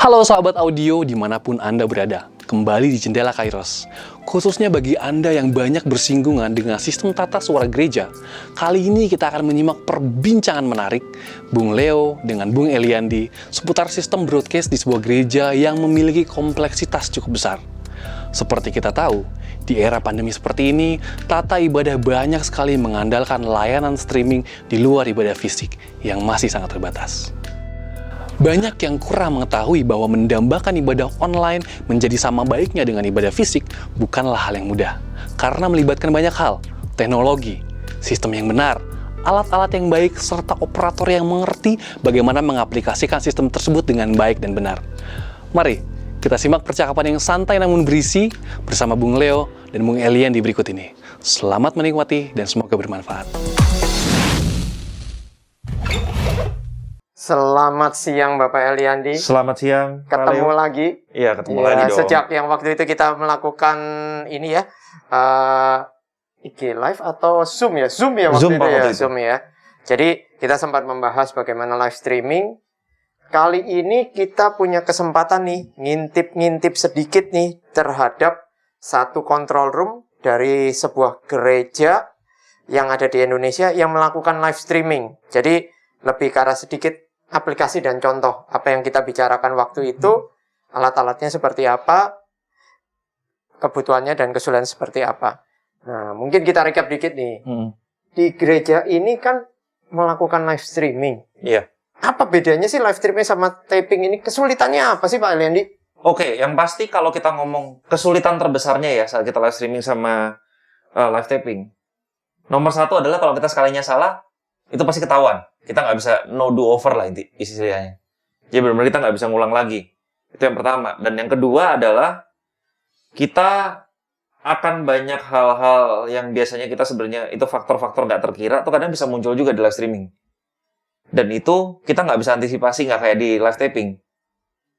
Halo sahabat audio dimanapun Anda berada, kembali di Jendela Kairos. Khususnya bagi Anda yang banyak bersinggungan dengan sistem tata suara gereja, kali ini kita akan menyimak perbincangan menarik Bung Leo dengan Bung Eliandi seputar sistem broadcast di sebuah gereja yang memiliki kompleksitas cukup besar. Seperti kita tahu, di era pandemi seperti ini, tata ibadah banyak sekali mengandalkan layanan streaming di luar ibadah fisik yang masih sangat terbatas. Banyak yang kurang mengetahui bahwa mendambakan ibadah online menjadi sama baiknya dengan ibadah fisik bukanlah hal yang mudah. Karena melibatkan banyak hal, teknologi, sistem yang benar, alat-alat yang baik, serta operator yang mengerti bagaimana mengaplikasikan sistem tersebut dengan baik dan benar. Mari, kita simak percakapan yang santai namun berisi bersama Bung Leo dan Bung Elian di berikut ini. Selamat menikmati dan semoga bermanfaat. Selamat siang Bapak Eliandi. Selamat siang. Ketemu lagi. Iya, ketemu lagi dong. Sejak yang waktu itu kita melakukan ini ya, IG Live atau Zoom ya? Zoom ya waktu itu ya, Zoom ya. Jadi kita sempat membahas bagaimana live streaming. Kali ini kita punya kesempatan nih, ngintip-ngintip sedikit nih terhadap satu control room dari sebuah gereja yang ada di Indonesia yang melakukan live streaming. Jadi lebih ke arah sedikit aplikasi dan contoh apa yang kita bicarakan waktu itu, alat-alatnya seperti apa, kebutuhannya dan kesulitan seperti apa. Nah, mungkin kita recap dikit nih. Di gereja ini kan melakukan live streaming. Iya. Apa bedanya sih live streaming sama taping ini? Kesulitannya apa sih Pak Eliandi? Oke, yang pasti kalau kita ngomong kesulitan terbesarnya ya saat kita live streaming sama live taping. Nomor satu adalah kalau kita sekalinya salah, itu pasti ketahuan. Kita nggak bisa no do over lah istilahnya. Jadi benar-benar kita nggak bisa ngulang lagi. Itu yang pertama. Dan yang kedua adalah kita akan banyak hal-hal yang biasanya kita sebenarnya itu faktor-faktor nggak terkira tuh kadang bisa muncul juga di live streaming. Dan itu kita nggak bisa antisipasi, nggak kayak di live taping.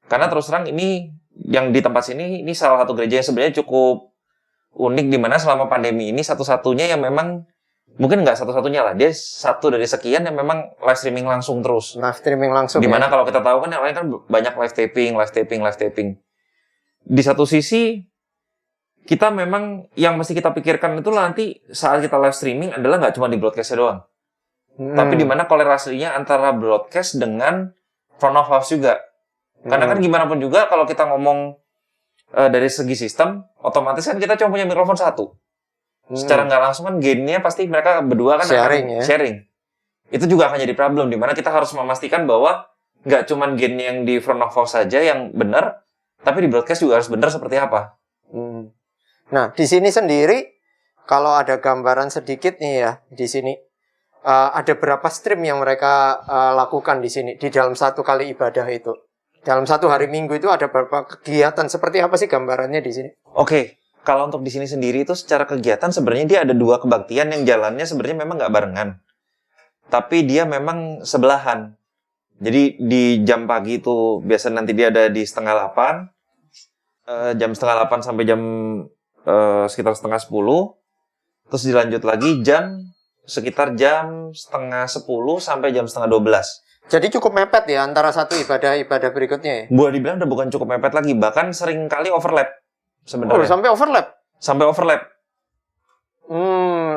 Karena terus terang ini yang di tempat sini ini salah satu gereja yang sebenarnya cukup unik di mana selama pandemi ini satu-satunya yang memang mungkin nggak satu-satunya lah, dia satu dari sekian yang memang live streaming langsung terus. Live streaming langsung. Dimana ya? kalau kita tahu kan yang lain kan banyak live taping. Di satu sisi kita memang yang mesti kita pikirkan itu nanti saat kita live streaming adalah nggak cuma di broadcast-nya doang, tapi dimana kolerasinya antara broadcast dengan front of house juga. Karena kan gimana pun juga kalau kita ngomong dari segi sistem, otomatis kan kita cuma punya mikrofon satu. Secara nggak langsung kan gain-nya pasti mereka berdua kan sharing. Itu juga akan jadi problem di mana kita harus memastikan bahwa nggak cuma gain yang di front of house saja yang benar, tapi di broadcast juga harus benar seperti apa. Nah, di sini sendiri kalau ada gambaran sedikit nih ya di sini ada berapa stream yang mereka lakukan di sini di dalam satu kali ibadah itu. Dalam satu hari Minggu itu ada berapa kegiatan? Seperti apa sih gambarannya di sini? Oke. Kalau untuk di sini sendiri itu secara kegiatan sebenarnya dia ada dua kebaktian yang jalannya sebenarnya memang nggak barengan. Tapi dia memang sebelahan. Jadi di jam pagi itu biasa nanti dia ada di 7:30, jam 7:30 sampai jam sekitar 9:30. Terus dilanjut lagi sekitar jam 9:30 sampai jam 11:30. Jadi cukup mepet ya antara satu ibadah berikutnya ya? Boleh dibilang udah bukan cukup mepet lagi, bahkan sering kali overlap. Sebenarnya. Sampai overlap? Sampai overlap.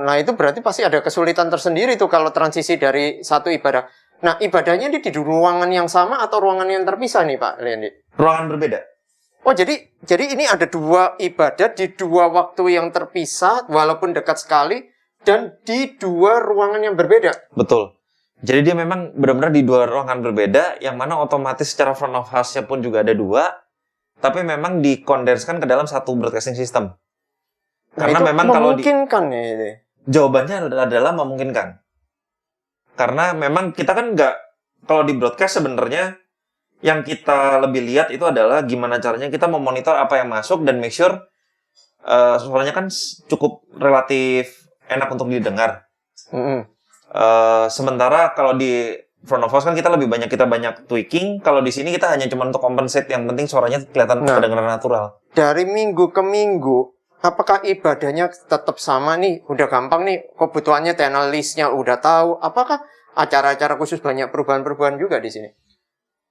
Nah itu berarti pasti ada kesulitan tersendiri tuh kalau transisi dari satu ibadah. Nah ibadahnya di ruangan yang sama atau ruangan yang terpisah nih Pak Leandi? Ruangan berbeda. Oh jadi ini ada dua ibadah di dua waktu yang terpisah walaupun dekat sekali dan di dua ruangan yang berbeda? Betul. Jadi dia memang benar-benar di dua ruangan berbeda yang mana otomatis secara front of house-nya pun juga ada dua. Tapi memang dikondenskan ke dalam satu broadcasting system. Karena memang kalau memungkinkan ya itu. Jawabannya adalah memungkinkan. Karena memang kita kan nggak, kalau di broadcast sebenarnya yang kita lebih lihat itu adalah gimana caranya kita memonitor apa yang masuk dan make sure suaranya kan cukup relatif enak untuk didengar. Sementara kalau di front of house kan kita banyak tweaking. Kalau di sini kita hanya cuma untuk compensate, yang penting suaranya kelihatan kedengaran natural. Dari minggu ke minggu, apakah ibadahnya tetap sama nih? Udah gampang nih, kebutuhannya channel list-nya udah tahu. Apakah acara-acara khusus banyak perubahan-perubahan juga di sini?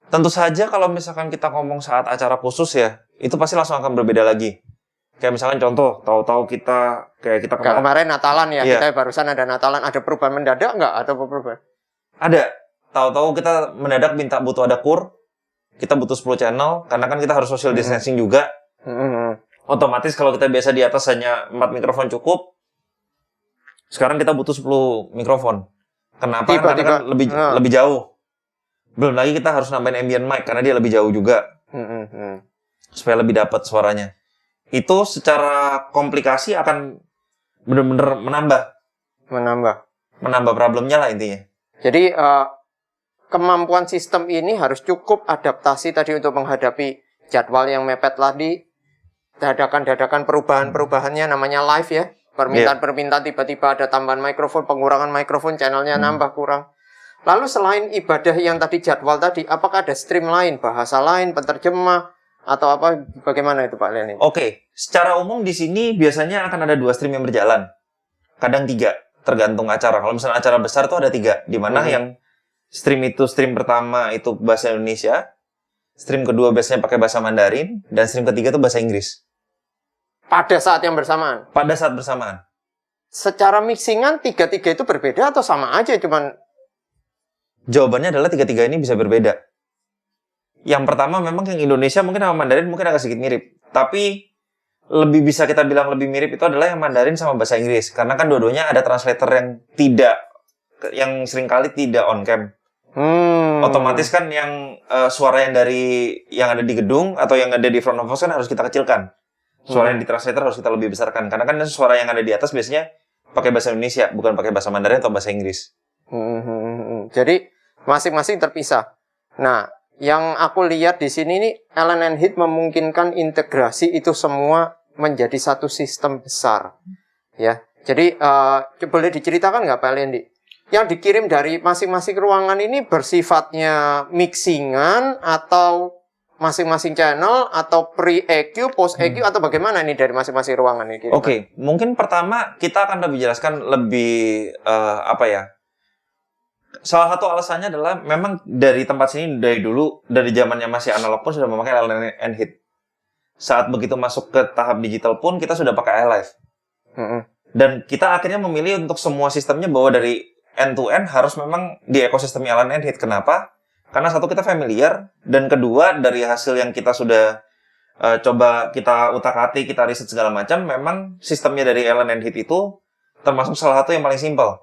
Tentu saja kalau misalkan kita ngomong saat acara khusus ya, itu pasti langsung akan berbeda lagi. Kayak misalkan contoh, tahu-tahu kita Kayak kemarin Natalan ya, Iya. kita barusan ada Natalan, ada perubahan mendadak nggak atau perubahan? ada. Tahu-tahu kita mendadak butuh ada kur, kita butuh 10 channel, karena kan kita harus social distancing juga. Otomatis kalau kita biasa di atas hanya 4 mikrofon cukup, sekarang kita butuh 10 mikrofon. Kenapa? Karena kan lebih jauh. Belum lagi kita harus nambahin ambient mic karena dia lebih jauh juga. Supaya lebih dapat suaranya. Itu secara komplikasi akan benar-benar menambah problemnya lah intinya. Jadi kemampuan sistem ini harus cukup adaptasi tadi untuk menghadapi jadwal yang mepet tadi, dadakan perubahannya namanya live ya. Permintaan tiba-tiba ada tambahan mikrofon, pengurangan mikrofon, channelnya nambah kurang. Lalu selain ibadah yang tadi jadwal tadi, apakah ada stream lain, bahasa lain, penerjemah, atau apa? Bagaimana itu Pak Lenin? Oke, secara umum di sini biasanya akan ada 2 stream yang berjalan. Kadang 3, tergantung acara. Kalau misalnya acara besar tuh ada 3, di mana yang stream pertama itu bahasa Indonesia, stream kedua biasanya pakai bahasa Mandarin, dan stream ketiga itu bahasa Inggris. Pada saat yang bersamaan? Pada saat bersamaan. Secara mixingan, 3-3 itu berbeda atau sama aja? Cuman Jawabannya adalah 3-3 ini bisa berbeda. Yang pertama memang yang Indonesia mungkin sama Mandarin mungkin agak sedikit mirip. Tapi lebih bisa kita bilang lebih mirip itu adalah yang Mandarin sama bahasa Inggris. Karena kan dua-duanya ada translator yang seringkali tidak on cam. Otomatis kan yang suara yang ada di gedung atau yang ada di front of house kan harus kita kecilkan. Suara yang di translator harus kita lebih besarkan. Karena kan suara yang ada di atas biasanya pakai bahasa Indonesia, bukan pakai bahasa Mandarin atau bahasa Inggris. Jadi masing-masing terpisah. Nah, yang aku lihat di sini nih, Allen & Heath memungkinkan integrasi itu semua menjadi satu sistem besar. Ya, jadi boleh diceritakan nggak Pak Lendi? Yang dikirim dari masing-masing ruangan ini bersifatnya mixingan atau masing-masing channel atau pre-EQ, post-EQ atau bagaimana ini dari masing-masing ruangan ini? Oke, mungkin pertama kita akan lebih jelaskan lebih salah satu alasannya adalah memang dari tempat sini dari dulu, dari zamannya masih analog pun sudah memakai Allen & Heath. Saat begitu masuk ke tahap digital pun kita sudah pakai iLive. Dan kita akhirnya memilih untuk semua sistemnya bahwa dari end to end harus memang di ekosistemnya Allen & Heath. Kenapa? Karena satu kita familiar, dan kedua dari hasil yang kita sudah coba kita utak-atik, kita riset segala macam, memang sistemnya dari Allen & Heath itu termasuk salah satu yang paling simpel.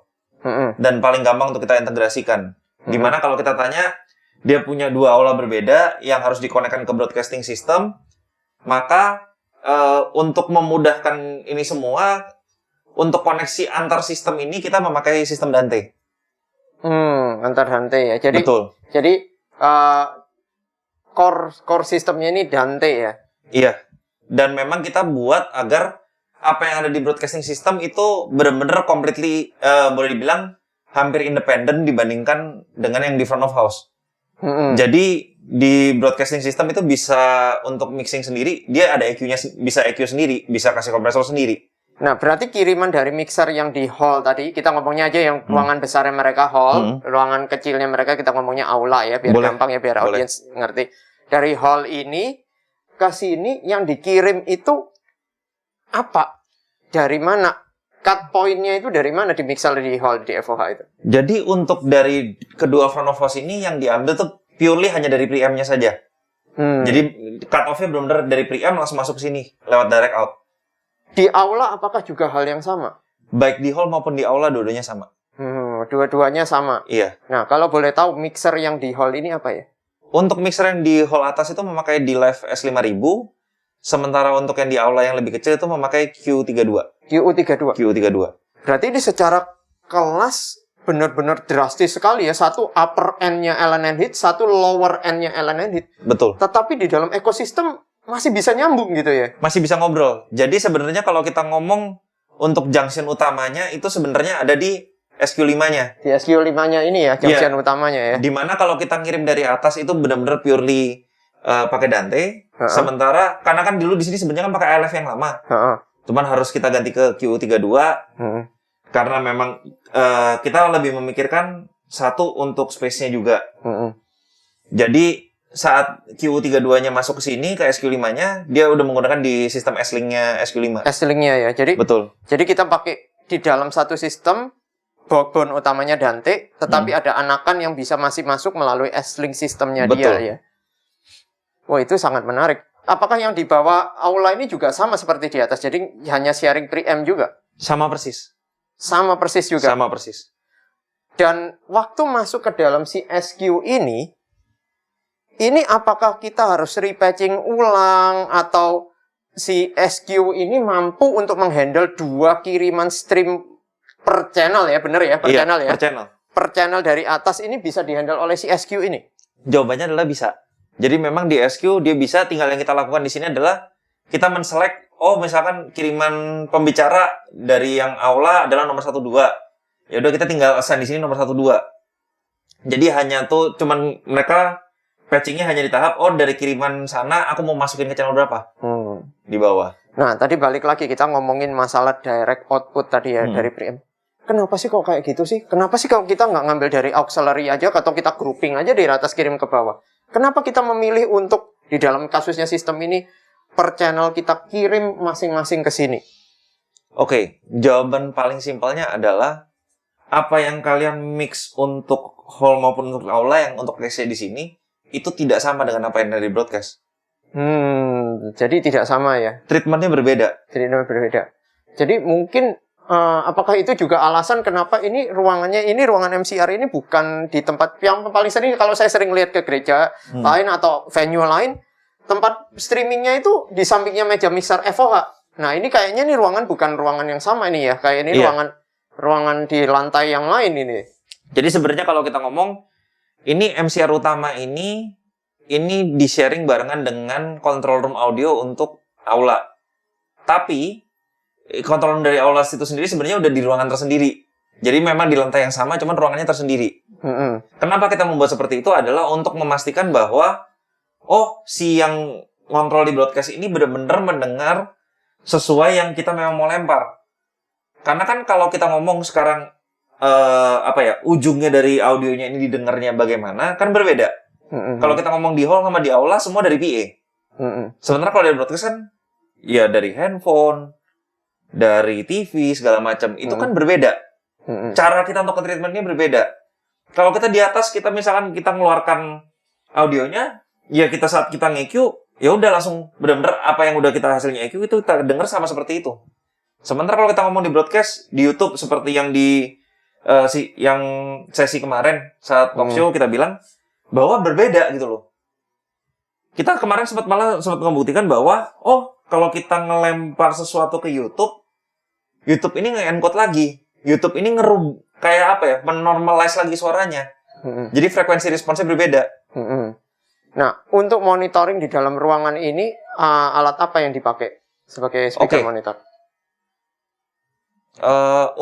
Dan paling gampang untuk kita integrasikan. Dimana kalau kita tanya, dia punya 2 aula berbeda yang harus dikonekkan ke broadcasting system, maka untuk memudahkan ini semua, untuk koneksi antar sistem ini kita memakai sistem Dante. Antar Dante ya. Jadi, betul. Jadi core sistemnya ini Dante ya. Iya. Dan memang kita buat agar apa yang ada di broadcasting system itu benar-benar completely boleh dibilang hampir independen dibandingkan dengan yang di front of house. Jadi di broadcasting system itu bisa untuk mixing sendiri, dia ada EQ-nya, bisa EQ sendiri, bisa kasih kompresor sendiri. Nah, berarti kiriman dari mixer yang di hall tadi, kita ngomongnya aja yang ruangan besarnya mereka hall, ruangan kecilnya mereka kita ngomongnya aula ya, biar gampang ya, biar audiens ngerti. Dari hall ini ke sini yang dikirim itu apa? Dari mana? Cut point-nya itu dari mana di mixer di hall di FOH itu? Jadi untuk dari kedua front of house ini yang diambil tuh purely hanya dari preamp-nya saja. Jadi cut off-nya benar-benar dari preamp langsung masuk ke sini lewat direct out. Di aula apakah juga hal yang sama? Baik di hall maupun di aula dua-duanya sama. Dua-duanya sama. Iya. Nah, kalau boleh tahu mixer yang di hall ini apa ya? Untuk mixer yang di hall atas itu memakai D-Live S5000, sementara untuk yang di aula yang lebih kecil itu memakai Q32. Q32. Berarti ini secara kelas benar-benar drastis sekali ya. Satu upper end-nya Allen & Heath, satu lower end-nya Allen & Heath. Betul. Tetapi di dalam ekosistem masih bisa nyambung gitu ya? Masih bisa ngobrol. Jadi sebenarnya kalau kita ngomong untuk junction utamanya itu sebenarnya ada di SQ5-nya. Di SQ5-nya ini ya, junction utamanya ya. Dimana kalau kita ngirim dari atas itu benar-benar purely pakai Dante. Sementara, karena kan dulu di sini sebenarnya kan pakai ILF yang lama. Cuman harus kita ganti ke QU32. Karena memang kita lebih memikirkan satu untuk space-nya juga. Jadi saat QU32-nya masuk ke sini, ke SQ5-nya, dia udah menggunakan di sistem S-Link-nya SQ5. S-Link-nya ya. Jadi Betul. Jadi kita pakai di dalam satu sistem, backbone utamanya Dante, tetapi ada anakan yang bisa masih masuk melalui S-Link sistemnya dia Betul. ya. Wah, itu sangat menarik. Apakah yang di bawah Aula ini juga sama seperti di atas? Jadi hanya sharing preamp juga? Sama persis. Sama persis juga. Sama persis. Dan waktu masuk ke dalam si SQ ini apakah kita harus repatching ulang atau si SQ ini mampu untuk menghandle 2 kiriman stream per channel ya, bener ya, per channel ya? Per channel. Per channel dari atas ini bisa dihandle oleh si SQ ini? Jawabannya adalah bisa. Jadi memang di SQ dia bisa, tinggal yang kita lakukan di sini adalah kita men-select, oh misalkan kiriman pembicara dari yang Aula adalah nomor 1 2. Ya udah kita tinggal assign di sini nomor 1 2. Jadi hanya tuh cuman mereka patchingnya hanya di tahap, oh dari kiriman sana aku mau masukin ke channel berapa di bawah. Nah, tadi balik lagi kita ngomongin masalah direct output tadi ya dari preamp. Kenapa sih kok kayak gitu sih? Kenapa sih kalau kita nggak ngambil dari auxiliary aja atau kita grouping aja dari atas kirim ke bawah? Kenapa kita memilih untuk di dalam kasusnya sistem ini per channel kita kirim masing-masing ke sini? Oke, jawaban paling simpelnya adalah apa yang kalian mix untuk hall maupun untuk Aula yang untuk case di sini itu tidak sama dengan apa yang ada di broadcast. Jadi tidak sama ya? Treatmentnya berbeda. Treatmentnya berbeda. Jadi mungkin apakah itu juga alasan kenapa ini ruangan MCR ini bukan di tempat yang paling sering kalau saya sering lihat ke gereja lain atau venue lain, tempat streamingnya itu di sampingnya meja mixer FOH. Nah ini kayaknya nih ruangan bukan ruangan yang sama ini ya, kayak ini ruangan di lantai yang lain ini. Jadi sebenarnya kalau kita ngomong ini MCR utama ini di-sharing barengan dengan control room audio untuk Aula. Tapi control room dari Aula itu sendiri sebenarnya udah di ruangan tersendiri. Jadi memang di lantai yang sama, cuman ruangannya tersendiri. Kenapa kita membuat seperti itu adalah untuk memastikan bahwa si yang kontrol di broadcast ini benar-benar mendengar sesuai yang kita memang mau lempar. Karena kan kalau kita ngomong sekarang ujungnya dari audionya ini didengarnya bagaimana, kan berbeda. Kalau kita ngomong di hall sama di Aula semua dari PA. Sementara kalau dari broadcast kan ya dari handphone, dari TV segala macam, itu kan berbeda. Cara kita untuk treatmentnya berbeda. Kalau kita di atas, kita misalkan kita mengeluarkan audionya, ya kita saat kita nge-EQ, ya udah langsung benar-benar apa yang udah kita hasilnya EQ itu kita dengar sama seperti itu. Sementara kalau kita ngomong di broadcast di YouTube seperti yang di yang sesi kemarin saat talk show kita bilang bahwa berbeda gitu loh. Kita kemarin sempat membuktikan bahwa kalau kita ngelempar sesuatu ke YouTube ini nge-encode lagi. YouTube ini kayak menormalize lagi suaranya. Jadi frekuensi responsnya berbeda. Nah, untuk monitoring di dalam ruangan ini alat apa yang dipakai sebagai speaker monitor?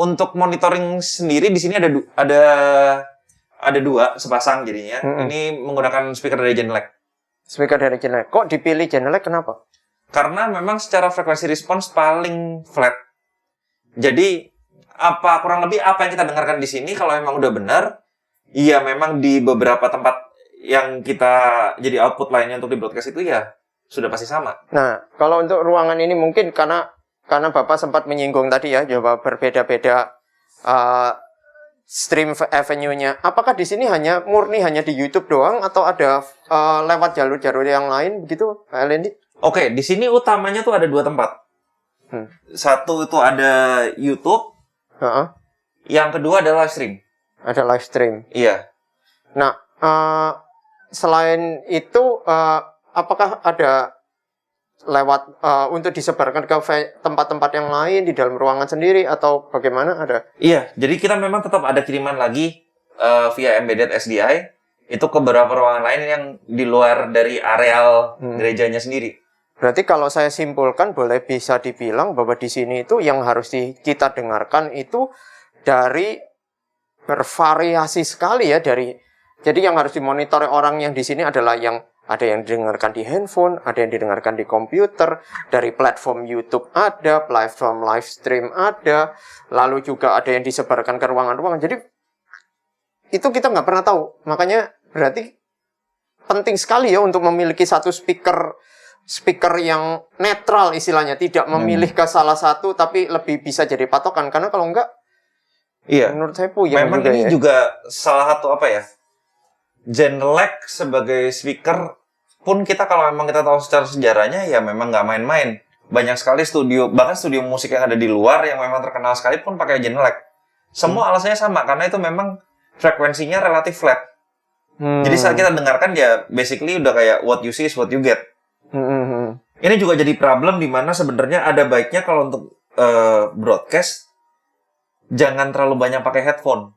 Untuk monitoring sendiri di sini ada dua sepasang jadinya. Ini menggunakan speaker dari Genelec. Speaker dari Genelec. Kok dipilih Genelec kenapa? Karena memang secara frekuensi respons paling flat. Jadi kurang lebih apa yang kita dengarkan di sini kalau memang udah benar, iya memang di beberapa tempat yang kita jadi output lainnya untuk di broadcast itu ya sudah pasti sama. Nah, kalau untuk ruangan ini mungkin karena Bapak sempat menyinggung tadi ya, coba berbeda-beda stream avenue-nya. Apakah di sini murni hanya di YouTube doang atau ada lewat jalur-jalur yang lain begitu, Pak Elendi? Oke, di sini utamanya tuh ada 2 tempat. Satu itu ada YouTube. Yang kedua ada live stream. Ada live stream. Iya. Nah, selain itu apakah ada lewat untuk disebarkan ke tempat-tempat yang lain di dalam ruangan sendiri atau bagaimana ada? Iya, jadi kita memang tetap ada kiriman lagi via embedded SDI itu ke beberapa ruangan lain yang di luar dari areal gerejanya sendiri. Berarti kalau saya simpulkan bisa dibilang bahwa di sini itu yang harus kita dengarkan itu dari bervariasi sekali ya jadi yang harus dimonitor orang yang di sini adalah yang ada yang didengarkan di handphone, ada yang didengarkan di komputer, dari platform YouTube ada, platform live stream ada, lalu juga ada yang disebarkan ke ruangan-ruangan. Jadi itu kita nggak pernah tahu. Makanya berarti penting sekali ya untuk memiliki satu speaker yang netral istilahnya, tidak memilih ke salah satu tapi lebih bisa jadi patokan, karena kalau enggak menurut saya puyeng memang juga ini ya. juga salah satu apa ya, Genelec sebagai speaker pun kita kalau memang kita tahu secara sejarahnya ya memang nggak main-main. Banyak sekali studio, bahkan studio musik yang ada di luar yang memang terkenal sekali pun pakai Genelec. Semua alasannya sama, karena itu memang frekuensinya relatif flat. Jadi saat kita dengarkan ya basically udah kayak what you see is what you get. Ini juga jadi problem di mana sebenarnya ada baiknya kalau untuk broadcast jangan terlalu banyak pakai headphone.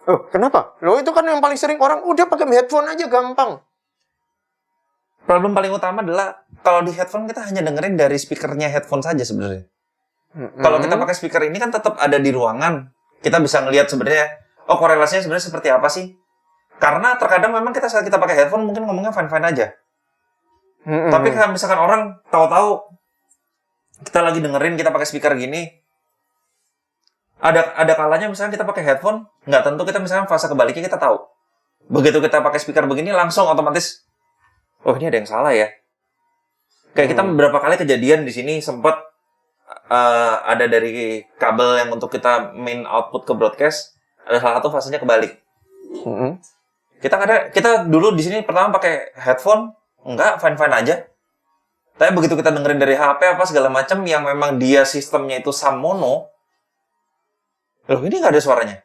Oh, kenapa? Loh, itu kan yang paling sering orang udah pakai headphone aja gampang. Problem paling utama adalah kalau di headphone kita hanya dengerin dari speakernya headphone saja sebenarnya. Kalau kita pakai speaker ini kan tetap ada di ruangan. Kita bisa ngelihat sebenarnya, oh korelasinya sebenarnya seperti apa sih? Karena terkadang memang kita saat kita pakai headphone mungkin ngomongnya fine-fine aja. Tapi kalau misalkan orang tahu-tahu kita lagi dengerin, kita pakai speaker gini, ada kalanya misalnya kita pakai headphone, nggak tentu kita misalnya fase kebaliknya kita tahu. Begitu kita pakai speaker begini, langsung otomatis, oh ini ada yang salah ya. Kayak kita beberapa kali kejadian di sini sempat ada dari kabel yang untuk kita main output ke broadcast, ada salah satu fasenya kebalik. Kita dulu di sini pertama pakai headphone, enggak fine-fine aja. Tapi begitu kita dengerin dari HP apa segala macam yang memang dia sistemnya itu sum mono, loh ini nggak ada suaranya.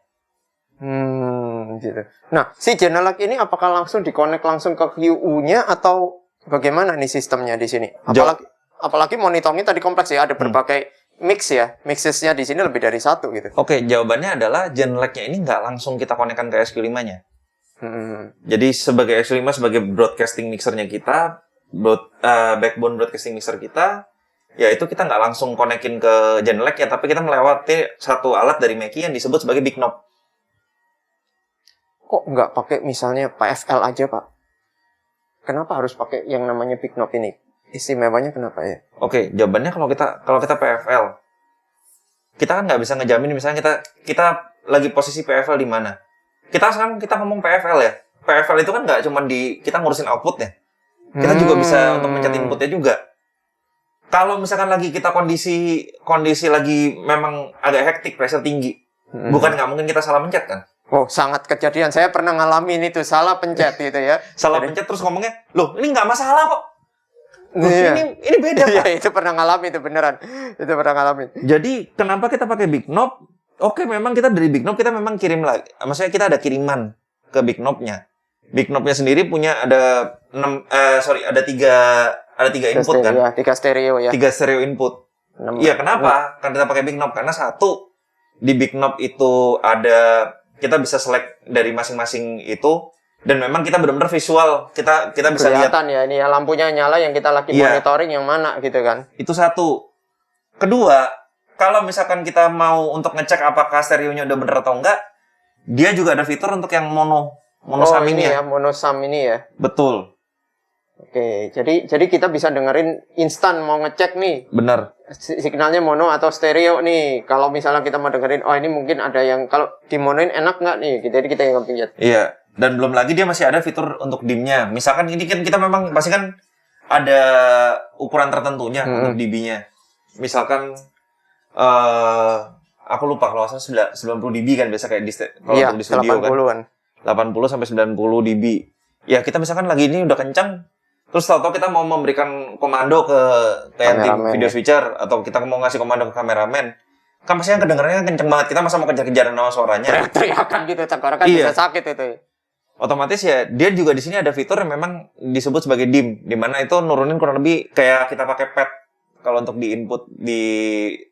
Gitu. Nah, si Genelec ini apakah langsung dikonek langsung ke QU-nya atau bagaimana nih sistemnya di sini? Apalagi monitornya tadi kompleks ya, ada berbagai mix ya. Mixesnya di sini lebih dari satu gitu. Oke, jawabannya adalah Genelec-nya ini nggak langsung kita konekkan ke SQ5-nya. Jadi sebagai SQ5 sebagai broadcasting mixernya kita, backbone broadcasting mixer kita, ya itu kita nggak langsung konekin ke Genelec ya, tapi kita melewati satu alat dari Mackie yang disebut sebagai Big Knob. Kok nggak pakai misalnya PFL aja, Pak? Kenapa harus pakai yang namanya Big Knob ini? Istimewanya kenapa ya? Oke, jawabannya kalau kita PFL, kita kan nggak bisa ngejamin misalnya kita lagi posisi PFL di mana. Kita ngomong PFL ya. PFL itu kan nggak cuma kita ngurusin outputnya. Kita juga bisa untuk mencet inputnya juga. Kalau misalkan lagi kita kondisi lagi memang agak hektik, pressure tinggi, bukan nggak mungkin kita salah mencet kan? Oh, sangat kejadian. Saya pernah ngalamin itu, salah pencet gitu ya. Salah pencet terus ngomongnya, loh ini nggak masalah kok. Loh, Iya. ini beda Pak. Iya, itu pernah ngalamin, itu beneran. Itu pernah ngalamin. Jadi kenapa kita pakai Big Knob? Oke, memang kita dari Big Knob kita memang kirim lagi. Maksudnya kita ada kiriman ke Big Knob-nya. Big Knob-nya sendiri punya ada tiga input kan? Ya, 3 stereo ya. 3 stereo input. Iya, kenapa? Kan kita pakai Big Knob karena satu di Big Knob itu ada kita bisa select dari masing-masing itu dan memang kita benar-benar visual. Kita bisa lihat kelihatan ya, ini ya lampunya nyala yang kita lagi monitoring yang mana gitu kan. Itu satu. Kedua, kalau misalkan kita mau untuk ngecek apakah stereonya udah bener atau enggak, dia juga ada fitur untuk yang mono sum ini ini ya, mono sum ini ya. Betul. Oke, jadi kita bisa dengerin instan mau ngecek nih. Bener. Signalnya mono atau stereo nih. Kalau misalnya kita mau dengerin, oh ini mungkin ada yang kalau dimonoin enak nggak nih? Jadi kita yang pencet. Iya. Dan belum lagi dia masih ada fitur untuk dimnya. Misalkan ini kan kita memang pasti kan ada ukuran tertentunya untuk dB-nya. Misalkan aku lupa kalau salah 90 dB kan biasa kayak untuk di studio 80-an. Kan 80 sampai 90 dB. Ya kita misalkan lagi ini udah kencang, terus tahu-tahu kita mau memberikan komando ke tim video switcher atau kita mau ngasih komando ke kameramen, kan pasti yang kedengarannya kenceng banget. Kita masa mau kejar-kejaran sama suaranya. Teriakan gitu, tenggorokan bisa sakit itu. Otomatis ya dia juga di sini ada fitur yang memang disebut sebagai dim, di mana itu nurunin kurang lebih kayak kita pakai pad kalau untuk di input di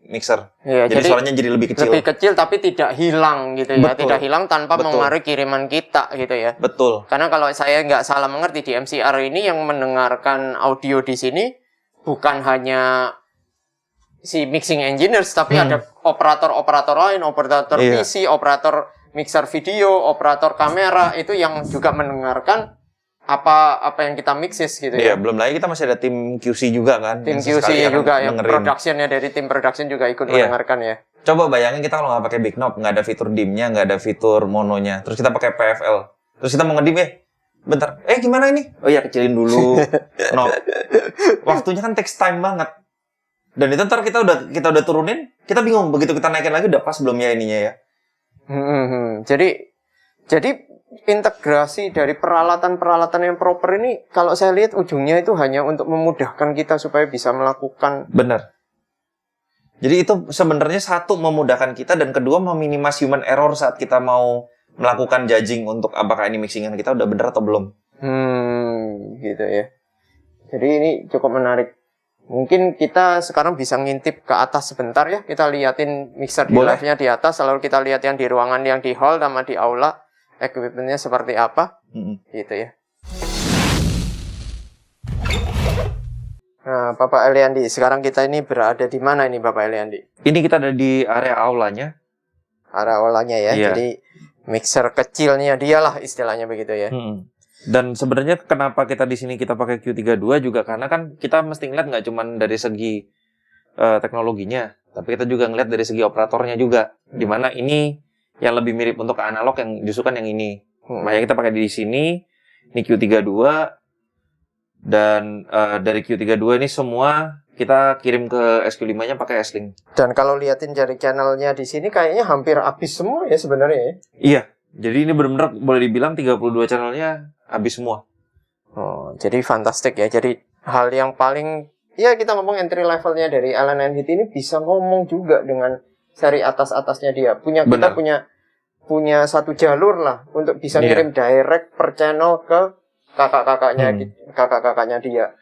mixer. Ya, jadi suaranya jadi lebih kecil. Lebih kecil tapi tidak hilang gitu ya. Betul. Tidak hilang tanpa mengaruhi kiriman kita gitu ya. Betul. Karena kalau saya nggak salah mengerti di MCR ini yang mendengarkan audio di sini bukan hanya si mixing engineers tapi ada operator-operator lain, operator PC, operator mixer video, operator kamera itu yang juga mendengarkan apa yang kita mixes gitu ya. Iya, belum lagi kita masih ada tim QC juga kan. Tim QC juga yang productionnya dari tim production juga ikut mendengarkan ya. Coba bayangin kita kalau nggak pakai Big Knob, nggak ada fitur dimnya, nggak ada fitur mononya, terus kita pakai PFL, terus kita mau ngedim ya, bentar. Gimana ini? Oh iya, kecilin dulu. No. Waktunya kan takes time banget. Dan itu ntar kita udah turunin, kita bingung. Begitu kita naikin lagi udah pas belum ya ininya ya. Jadi integrasi dari peralatan-peralatan yang proper ini, kalau saya lihat ujungnya itu hanya untuk memudahkan kita supaya bisa melakukan. Benar. Jadi itu sebenarnya satu memudahkan kita dan kedua meminimasi human error saat kita mau melakukan judging untuk apakah ini mixingan kita udah benar atau belum. Gitu ya. Jadi ini cukup menarik. Mungkin kita sekarang bisa ngintip ke atas sebentar ya. Kita liatin mixer di live-nya di atas, lalu kita lihat yang di ruangan yang di hall sama di aula, equipment-nya seperti apa. Gitu ya. Nah, Bapak Eliandi, sekarang kita ini berada di mana ini Bapak Eliandi? Ini kita ada di area aulanya. Area aulanya ya. Iya. Jadi mixer kecilnya dia lah istilahnya begitu ya. Dan sebenarnya kenapa kita di sini kita pakai Q32 juga karena kan kita mesti ngeliat nggak cuma dari segi teknologinya, tapi kita juga ngeliat dari segi operatornya juga. Dimana ini yang lebih mirip untuk analog yang justru kan yang ini. Makanya kita pakai di sini. Ini Q32 dan dari Q32 ini semua kita kirim ke SQ5-nya pakai S-Link. Dan kalau liatin dari channelnya di sini kayaknya hampir habis semua ya sebenarnya ya. Iya. Jadi ini benar-benar boleh dibilang 32 channelnya habis semua. Jadi fantastik ya. Jadi hal yang paling, ya kita ngomong entry levelnya dari Allen & Heath ini bisa ngomong juga dengan seri atas-atasnya dia. Kita punya satu jalur lah untuk bisa ngirim direct per channel ke kakak-kakaknya dia.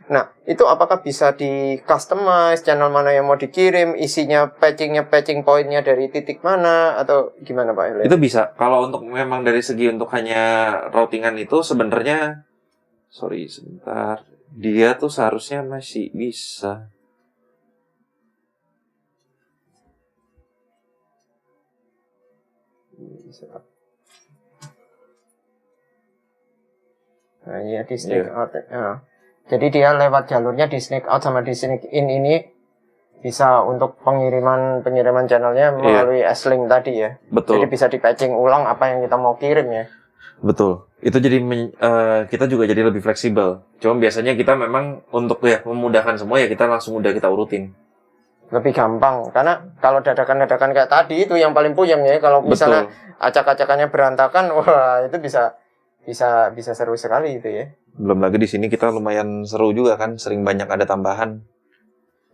Nah, itu apakah bisa di customize channel mana yang mau dikirim, isinya patching pointnya dari titik mana atau gimana Pak Elian? Itu bisa. Kalau untuk memang dari segi untuk hanya routingan itu sebenarnya, sorry sebentar, dia tuh seharusnya masih bisa. Nah, iya di sneak out. Jadi dia lewat jalurnya di sneak out sama di sneak in ini bisa untuk pengiriman channelnya melalui S-Link tadi ya. Betul. Jadi bisa di-patching ulang apa yang kita mau kirim ya. Betul. Itu jadi kita juga jadi lebih fleksibel. Cuma biasanya kita memang untuk memudahkan semua kita langsung kita urutin. Lebih gampang karena kalau dadakan-dadakan kayak tadi itu yang paling puyeng ya. Kalau misalnya acak-acakannya berantakan, wah itu bisa seru sekali itu ya. Belum lagi di sini kita lumayan seru juga kan, sering banyak ada tambahan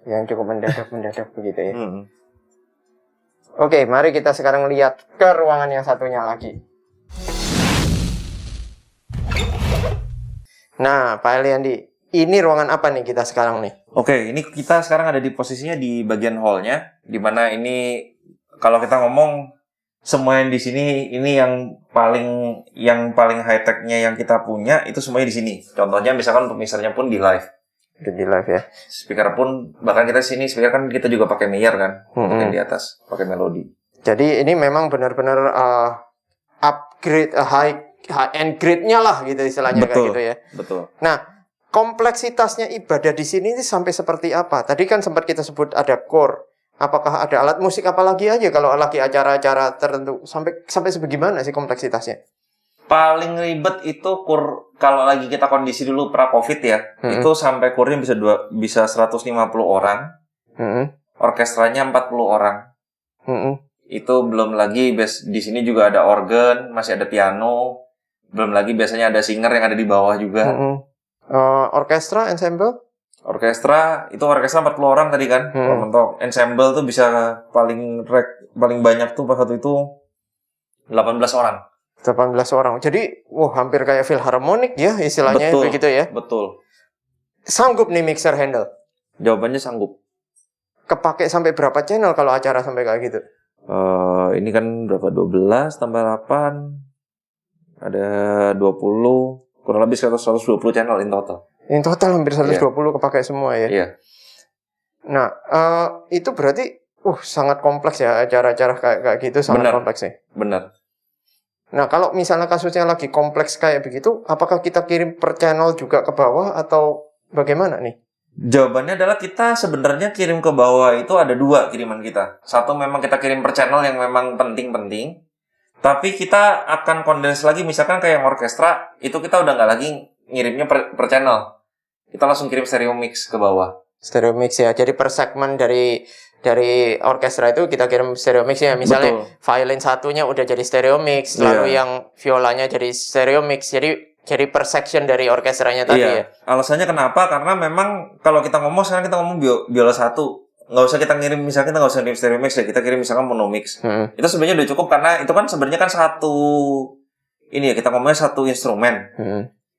yang cukup mendadak begitu ya. Oke, mari kita sekarang lihat ke ruangan yang satunya lagi. Nah, Pak Eliandi, ini ruangan apa nih kita sekarang nih? Oke, ini kita sekarang ada di posisinya di bagian hallnya, di mana ini kalau kita ngomong semua yang di sini ini yang paling high tech-nya yang kita punya itu semuanya di sini. Contohnya misalkan untuk mixernya pun di live. Di live ya. Speaker pun bahkan kita sini speaker kan kita juga pakai Meyer kan, untuk yang di atas pakai Melody. Jadi ini memang benar-benar upgrade high end grade-nya lah gitu istilahnya kayak gitu ya. Betul. Nah, kompleksitasnya ibadah di sini ini sampai seperti apa? Tadi kan sempat kita sebut ada core. Apakah ada alat musik apa lagi aja kalau lagi acara-acara tertentu? Sampai sebagaimana sih kompleksitasnya? Paling ribet itu kalau lagi kita kondisi dulu pra-Covid ya, itu sampai kurnya bisa 150 orang. Orkestranya 40 orang. Itu belum lagi di sini juga ada organ, masih ada piano. Belum lagi biasanya ada singer yang ada di bawah juga. Orkestra, ensemble? Orkestra 40 orang tadi kan. Kalau mentok ensemble tuh bisa paling banyak tuh pas waktu itu 18 orang. 18 orang. Jadi, hampir kayak filharmonik ya istilahnya begitu ya. Betul. Sanggup nih mixer handle? Jawabannya sanggup. Kepake sampai berapa channel kalau acara sampai kayak gitu? Ini kan berapa? 12 tambah 8. Ada 20, kurang lebih 120 channel in total. In total hampir 120 kepake semua ya. Iya. Nah, itu berarti sangat kompleks ya acara-acara kayak gitu, sangat kompleks ya. Benar. Nah, kalau misalnya kasusnya lagi kompleks kayak begitu, apakah kita kirim per channel juga ke bawah atau bagaimana nih? Jawabannya adalah kita sebenarnya kirim ke bawah itu ada 2 kiriman kita. Satu memang kita kirim per channel yang memang penting-penting. Tapi kita akan kondens lagi, misalkan kayak yang orkestra, itu kita udah nggak lagi ngirimnya per channel. Kita langsung kirim stereo mix ke bawah. Stereo mix ya. Jadi per segmen dari orkestra itu kita kirim stereo mix ya. Misalnya violin satunya udah jadi stereo mix, lalu yang violanya jadi stereo mix. Jadi per section dari orkestranya tadi ya. Alasannya kenapa? Karena memang kalau kita ngomong sekarang kita ngomong biola satu, nggak usah kita ngirim, misalnya kita nggak usah ngirim stereo mix deh, kita kirim misalkan mono mix. Itu sebenarnya udah cukup karena itu kan sebenarnya kan satu ini ya, kita ngomongnya satu instrumen.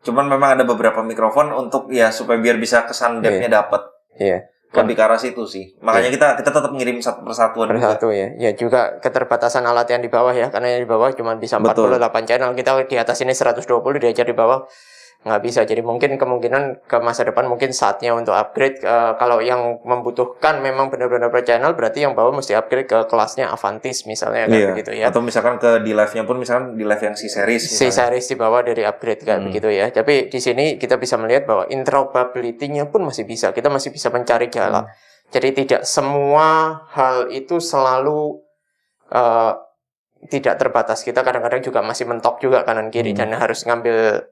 Cuman memang ada beberapa mikrofon untuk ya supaya biar bisa kesan depth-nya dapat. Iya. Lebih ke arah situ sih. Makanya kita tetap ngirim persatuan. Persatu ya. Ya juga keterbatasan alat yang di bawah ya, karena yang di bawah cuma bisa 48 channel. Kita di atas ini 120, diajar di bawah nggak bisa. Jadi mungkin kemungkinan ke masa depan mungkin saatnya untuk upgrade. Kalau yang membutuhkan memang benar-benar per channel, berarti yang bawah mesti upgrade ke kelasnya Avantis misalnya kayak begitu ya. Atau misalkan ke di live-nya pun misalkan di live yang C-series. C-series di bawah dari upgrade kayak begitu ya. Tapi di sini kita bisa melihat bahwa interoperability-nya pun masih bisa. Kita masih bisa mencari jalan. Jadi tidak semua hal itu selalu tidak terbatas. Kita kadang-kadang juga masih mentok juga kanan kiri dan harus ngambil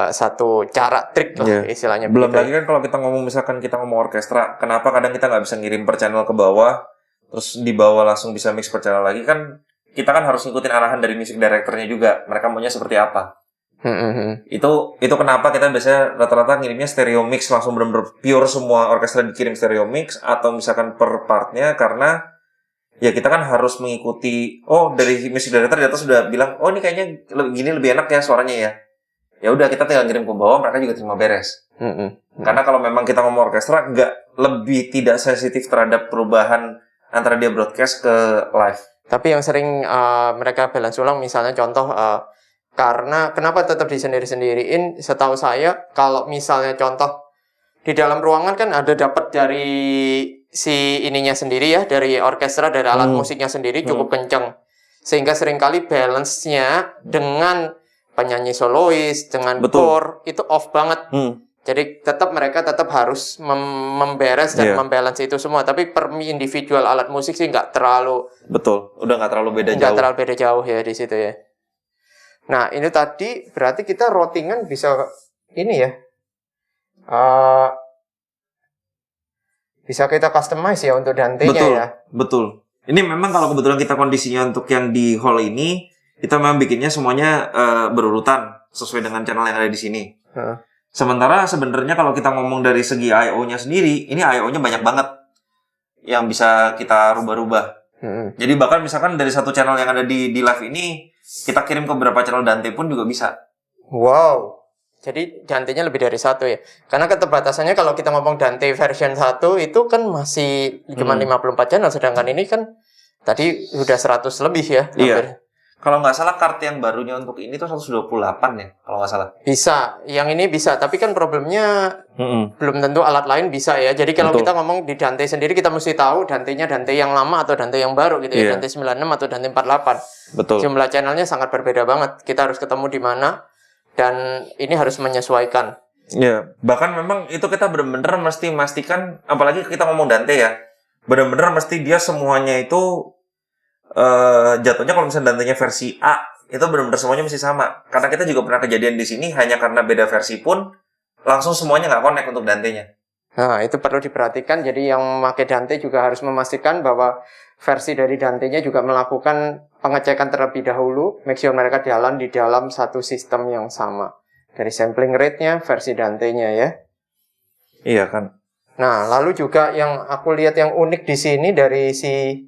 satu cara trik lah istilahnya. Belum lagi kan kalau kita ngomong misalkan kita ngomong orkestra, kenapa kadang kita nggak bisa ngirim per channel ke bawah, terus di bawah langsung bisa mix per channel lagi kan? Kita kan harus ngikutin arahan dari music directornya juga. Mereka maunya seperti apa? Itu kenapa kita biasanya rata-rata ngirimnya stereo mix langsung benar-benar pure semua orkestra dikirim stereo mix atau misalkan per partnya karena ya kita kan harus mengikuti dari music director di atas sudah bilang ini kayaknya gini lebih enak ya suaranya ya. Ya udah kita tinggal ngirim ke bawah, mereka juga terima beres. Karena kalau memang kita ngomong orkestra lebih tidak sensitif terhadap perubahan antara dia broadcast ke live. Tapi yang sering mereka balance ulang misalnya contoh karena kenapa tetap disendiri-sendiriin, setahu saya kalau misalnya contoh di dalam ruangan kan ada dapat dari si ininya sendiri ya, dari orkestra, dari alat musiknya sendiri cukup kenceng. Sehingga seringkali balance-nya dengan penyanyi solois, dengan core, itu off banget. Jadi mereka tetap harus memberes dan membalance itu semua. Tapi per individual alat musik sih nggak terlalu... Betul, udah nggak terlalu beda jauh. Nggak terlalu beda jauh ya di situ ya. Nah, ini tadi berarti kita routingan bisa ini ya. Bisa kita customize ya untuk Dante-nya ya. Betul. Ini memang kalau kebetulan kita kondisinya untuk yang di hall ini, kita memang bikinnya semuanya berurutan sesuai dengan channel yang ada di sini. Sementara sebenarnya kalau kita ngomong dari segi I/O-nya sendiri, ini I/O-nya banyak banget yang bisa kita rubah-rubah. Jadi bahkan misalkan dari satu channel yang ada di live ini, kita kirim ke beberapa channel Dante pun juga bisa. Wow. Jadi Dante-nya lebih dari satu ya. Karena keterbatasannya kalau kita ngomong Dante version 1 itu kan masih cuma 54 channel, sedangkan ini kan tadi udah 100 lebih ya. Iya. Kalau nggak salah kart yang barunya untuk ini tuh 128 ya, kalau nggak salah. Bisa, yang ini bisa, tapi kan problemnya belum tentu alat lain bisa ya. Jadi kalau kita ngomong di Dante sendiri, kita mesti tahu Dante-nya Dante yang lama atau Dante yang baru gitu ya. Dante 96 atau Dante 48. Betul. Jumlah channelnya sangat berbeda banget. Kita harus ketemu di mana, dan ini harus menyesuaikan. Ya, bahkan memang itu kita benar-benar mesti memastikan, apalagi kita ngomong Dante ya, benar-benar mesti dia semuanya itu jatuhnya kalau misalnya Dante-nya versi A itu benar-benar semuanya mesti sama. Karena kita juga pernah kejadian di sini hanya karena beda versi pun langsung semuanya nggak connect untuk Dante-nya. Nah, itu perlu diperhatikan. Jadi yang memakai Dante juga harus memastikan bahwa versi dari Dante-nya juga melakukan pengecekan terlebih dahulu, make sure mereka jalan di dalam satu sistem yang sama. Dari sampling rate-nya, versi Dante-nya ya. Iya kan. Nah, lalu juga yang aku lihat yang unik di sini dari si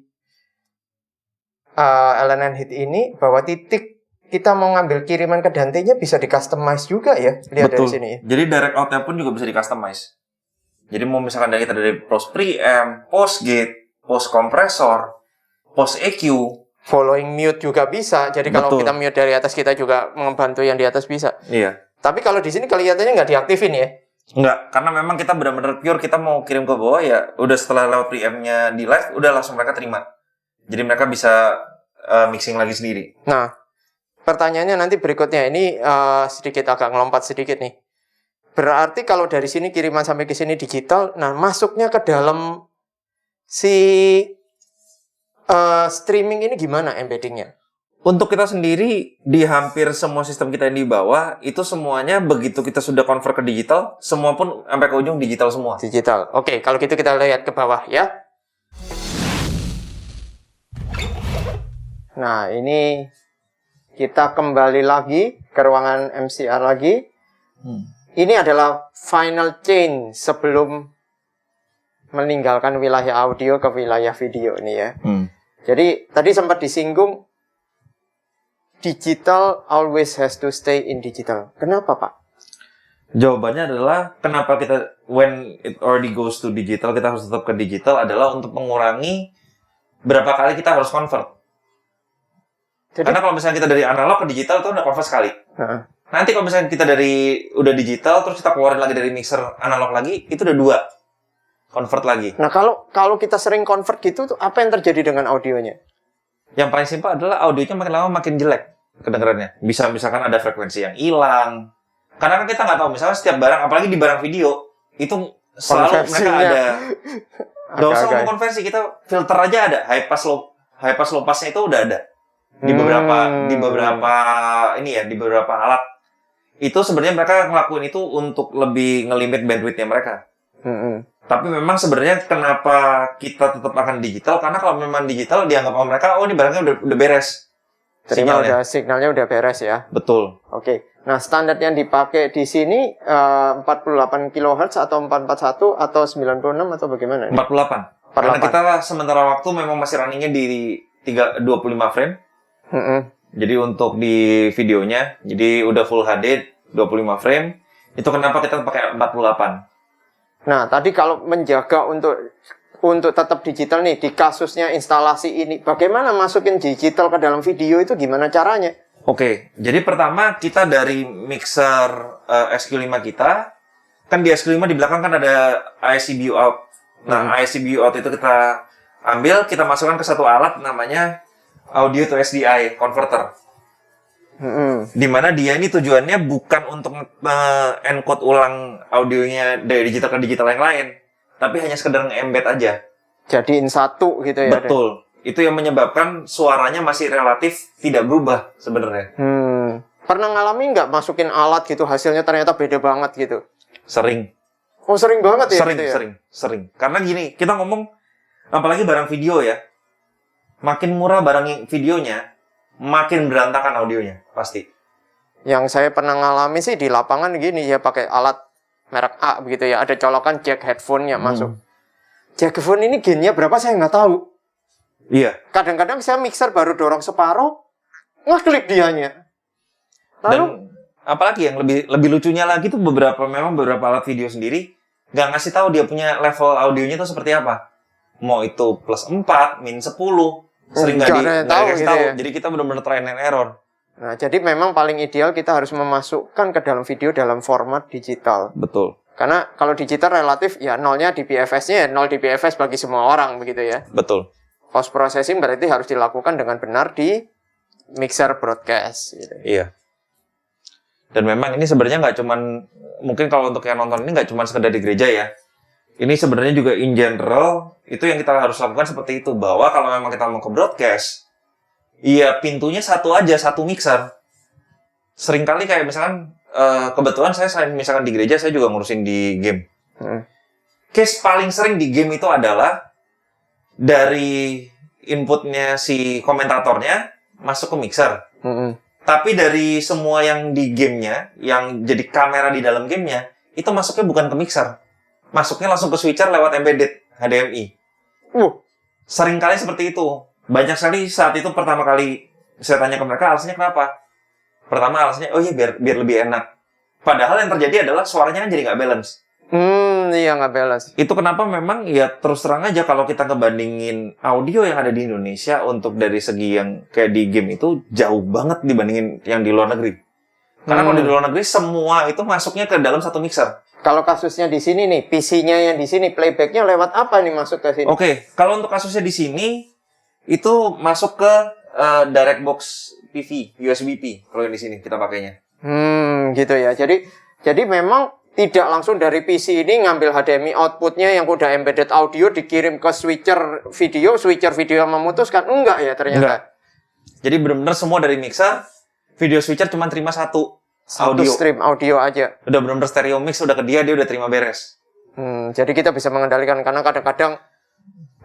LNN Hit ini, bahwa titik kita mau ngambil kiriman ke Dante-nya bisa di-customize juga ya. Lihat dari sini. Jadi direct out-nya pun juga bisa di-customize. Jadi mau misalkan dari kita dari post preamp, post gate, post kompresor, post EQ, following mute juga bisa. Jadi kalau kita mute dari atas, kita juga membantu yang di atas bisa. Iya. Tapi kalau di sini kelihatannya nggak diaktifin ya? Nggak, karena memang kita benar-benar pure, kita mau kirim ke bawah ya, udah setelah lewat preamp-nya di live, udah langsung mereka terima. Jadi mereka bisa mixing lagi sendiri. Nah, pertanyaannya nanti berikutnya, ini sedikit agak ngelompat sedikit nih. Berarti kalau dari sini kiriman sampai ke sini digital, nah masuknya ke dalam si streaming ini gimana embeddingnya? Untuk kita sendiri, di hampir semua sistem kita yang di bawah, itu semuanya begitu kita sudah convert ke digital, semua pun sampai ke ujung digital semua. Digital. Oke, kalau gitu kita lihat ke bawah ya. Nah, ini kita kembali lagi ke ruangan MCR lagi. Ini adalah final change sebelum meninggalkan wilayah audio ke wilayah video ini ya. Jadi tadi sempat disinggung digital always has to stay in digital. Kenapa, Pak? Jawabannya adalah kenapa kita when it already goes to digital kita harus tetap ke digital adalah untuk mengurangi berapa kali kita harus convert. Jadi, Karena kalau misalnya kita dari analog ke digital itu udah convert sekali. Nanti kalau misalnya kita dari udah digital terus kita keluarin lagi dari mixer analog lagi, itu udah 2 convert lagi. Nah, kalau kita sering convert gitu tuh apa yang terjadi dengan audionya? Yang paling simpel adalah audionya makin lama makin jelek kedengarannya. Bisa misalkan ada frekuensi yang hilang. Karena kan kita nggak tahu, misalnya setiap barang, apalagi di barang video, itu selalu mereka ada. Nggak usah ngomong konversi, kita filter aja ada. High pass low passnya itu udah ada. Di beberapa alat. Itu sebenarnya mereka ngelakuin itu untuk lebih ngelimit bandwidth-nya mereka. Tapi memang sebenarnya kenapa kita tetap akan digital, karena kalau memang digital dianggap sama mereka, oh ini barangnya udah beres. Signalnya udah beres ya. Betul. Oke. Nah, standar yang dipakai di sini 48 kHz atau 441 atau 96 atau bagaimana? 48. Karena kita sementara waktu memang masih runningnya di 25 frame. Jadi untuk di videonya, jadi udah full HD 25 frame. Itu kenapa kita pakai 48. Nah, tadi kalau menjaga untuk tetap digital nih, di kasusnya instalasi ini, bagaimana masukin digital ke dalam video itu gimana caranya? Oke, jadi pertama kita dari mixer SQ5 kita, kan di SQ5 di belakang kan ada ICBU out. Nah, ICBU out itu kita ambil, kita masukkan ke satu alat namanya audio to SDI converter. Dimana dia ini tujuannya bukan untuk encode ulang audionya dari digital ke digital yang lain, tapi hanya sekedar nge-embed aja. Jadiin satu gitu ya? Betul. Itu yang menyebabkan suaranya masih relatif tidak berubah sebenarnya. Pernah ngalamin nggak masukin alat gitu, hasilnya ternyata beda banget gitu? Sering. Oh, sering banget ya? Sering. Karena gini, kita ngomong, apalagi barang video ya, makin murah barang videonya, makin berantakan audionya, pasti. Yang saya pernah ngalami sih di lapangan gini ya, pakai alat merek A begitu ya, ada colokan jack headphone-nya masuk. Jack headphone ini gain-nya berapa saya nggak tahu. Iya. Kadang-kadang saya mixer baru dorong separuh, ngeklik dianya. Lalu, dan apalagi yang lebih lucunya lagi tuh beberapa alat video sendiri nggak ngasih tahu dia punya level audionya tuh seperti apa. Mau itu plus 4, min 10. Sering nggak dikasih tahu. Jadi kita benar-benar try and error. Nah, jadi memang paling ideal kita harus memasukkan ke dalam video dalam format digital. Betul. Karena kalau digital relatif ya nolnya di DPFS-nya ya 0 DPFS bagi semua orang begitu ya. Betul. Post processing berarti harus dilakukan dengan benar di mixer broadcast. Gitu. Iya. Dan memang ini sebenarnya nggak cuman, mungkin kalau untuk yang nonton ini nggak cuma sekedar di gereja ya. Ini sebenarnya juga in general, itu yang kita harus lakukan seperti itu. Bahwa kalau memang kita mau ke broadcast, iya pintunya satu aja, satu mixer. Seringkali kayak misalkan, kebetulan saya misalkan di gereja, saya juga ngurusin di game. Case paling sering di game itu adalah, dari inputnya si komentatornya, masuk ke mixer. Tapi dari semua yang di gamenya, yang jadi kamera di dalam gamenya, itu masuknya bukan ke mixer. Masuknya langsung ke switcher lewat embedded HDMI. Sering kali seperti itu. Banyak sekali saat itu pertama kali saya tanya ke mereka, alasannya kenapa? Pertama alasannya, oh iya biar lebih enak. Padahal yang terjadi adalah suaranya kan jadi nggak balance. Iya nggak balance. Itu kenapa memang ya terus terang aja kalau kita ngebandingin audio yang ada di Indonesia untuk dari segi yang kayak di game itu jauh banget dibandingin yang di luar negeri. Karena kalau di luar negeri semua itu masuknya ke dalam satu mixer. Kalau kasusnya di sini nih, PC-nya yang di sini, playback-nya lewat apa nih masuk ke sini? Oke, kalau untuk kasusnya di sini, itu masuk ke DirectBox PV, USB-P, kalau yang di sini kita pakainya. Gitu ya. Jadi memang tidak langsung dari PC ini ngambil HDMI output-nya yang udah embedded audio, dikirim ke switcher video yang memutuskan. Enggak ya ternyata? Enggak. Jadi benar-benar semua dari mixer, video switcher cuma terima satu Satu audio. stream audio aja. Udah benar-benar stereo mix, udah ke dia udah terima beres. Jadi kita bisa mengendalikan, karena kadang-kadang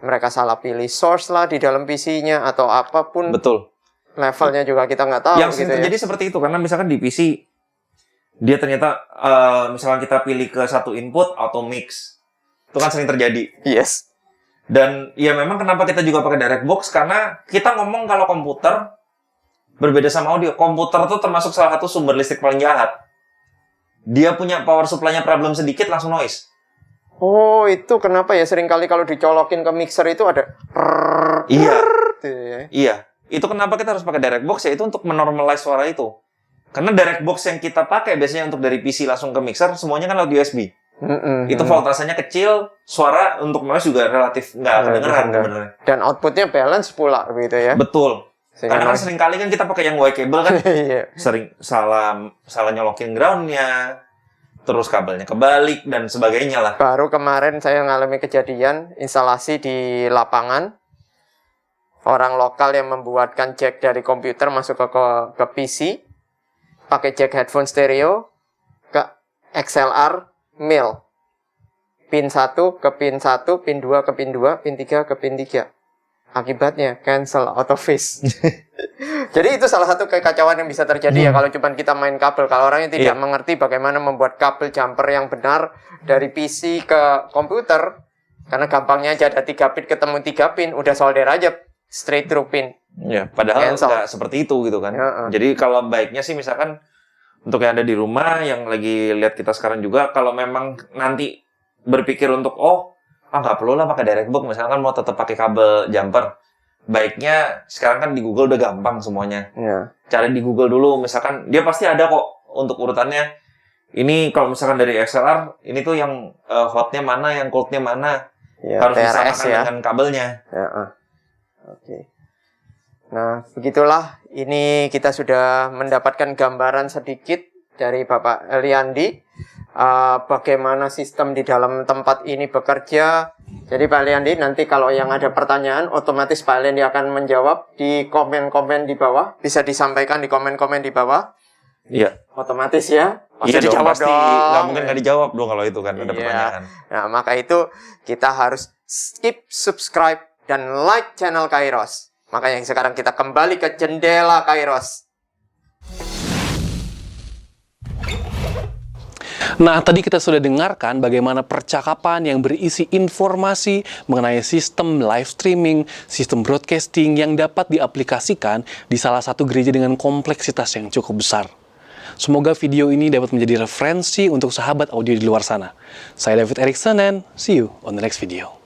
mereka salah pilih source lah di dalam PC-nya atau apapun. Betul. Levelnya juga kita nggak tahu. Yang gitu sering ya. terjadi seperti itu, karena misalkan di PC, dia ternyata, misalkan kita pilih ke satu input, auto mix. Itu kan sering terjadi. Yes. Dan ya memang kenapa kita juga pakai DirectBox, karena kita ngomong kalau komputer berbeda sama audio. Komputer tuh termasuk salah satu sumber listrik paling jahat. Dia punya power supply-nya problem sedikit langsung noise. Oh, itu kenapa ya seringkali kalau dicolokin ke mixer itu ada Iya. gitu ya. Iya. Itu kenapa kita harus pakai DirectBox, ya itu untuk menormalize suara itu. Karena DirectBox yang kita pakai biasanya untuk dari PC langsung ke mixer, semuanya kan lewat USB. Itu voltasenya kecil, suara untuk noise juga relatif nggak kedengeran sebenarnya. Dan outputnya balance pula gitu ya. Betul. Sehingga Karena kan sering kali kan kita pakai yang Y cable kan, Iya. sering salah nyolokin groundnya, terus kabelnya kebalik dan sebagainya lah. Baru kemarin saya mengalami kejadian instalasi di lapangan. Orang lokal yang membuatkan jack dari komputer masuk ke PC, pakai jack headphone stereo ke XLR mil. Pin 1 ke pin 1, pin 2 ke pin 2, pin 3 ke pin 3. Akibatnya cancel auto phase. Jadi itu salah satu kekacauan yang bisa terjadi ya kalau cuma kita main kabel. Kalau orangnya tidak mengerti bagaimana membuat kabel jumper yang benar dari PC ke komputer, karena gampangnya aja ada 3 pin ketemu 3 pin, udah solder aja straight through pin. Ya, padahal Cancel. nggak seperti itu gitu kan. Jadi kalau baiknya sih misalkan untuk yang ada di rumah, yang lagi lihat kita sekarang juga, kalau memang nanti berpikir untuk nggak perlu lah pakai DirectBox, misalkan mau tetap pakai kabel jumper, baiknya sekarang kan di Google udah gampang semuanya. Cari di Google dulu, misalkan dia pasti ada kok untuk urutannya. Ini kalau misalkan dari XLR, ini tuh yang hotnya mana, yang coldnya mana, harus TRS disamakan dengan kabelnya. Oke. Nah, begitulah. Ini kita sudah mendapatkan gambaran sedikit dari Bapak Eliandi. Bagaimana sistem di dalam tempat ini bekerja. Jadi Pak Eliandi, nanti kalau yang ada pertanyaan, otomatis Pak Eliandi akan menjawab di komen-komen di bawah. Bisa disampaikan di komen-komen di bawah. Iya. Otomatis ya. Iya dong, dijawab pasti nggak mungkin nggak dijawab dong kalau itu kan ada pertanyaan. Nah, maka itu kita harus skip, subscribe, dan like channel Kairos. Makanya sekarang kita kembali ke jendela Kairos. Nah, tadi kita sudah dengarkan bagaimana percakapan yang berisi informasi mengenai sistem live streaming, sistem broadcasting yang dapat diaplikasikan di salah satu gereja dengan kompleksitas yang cukup besar. Semoga video ini dapat menjadi referensi untuk sahabat audio di luar sana. Saya David Erickson and see you on the next video.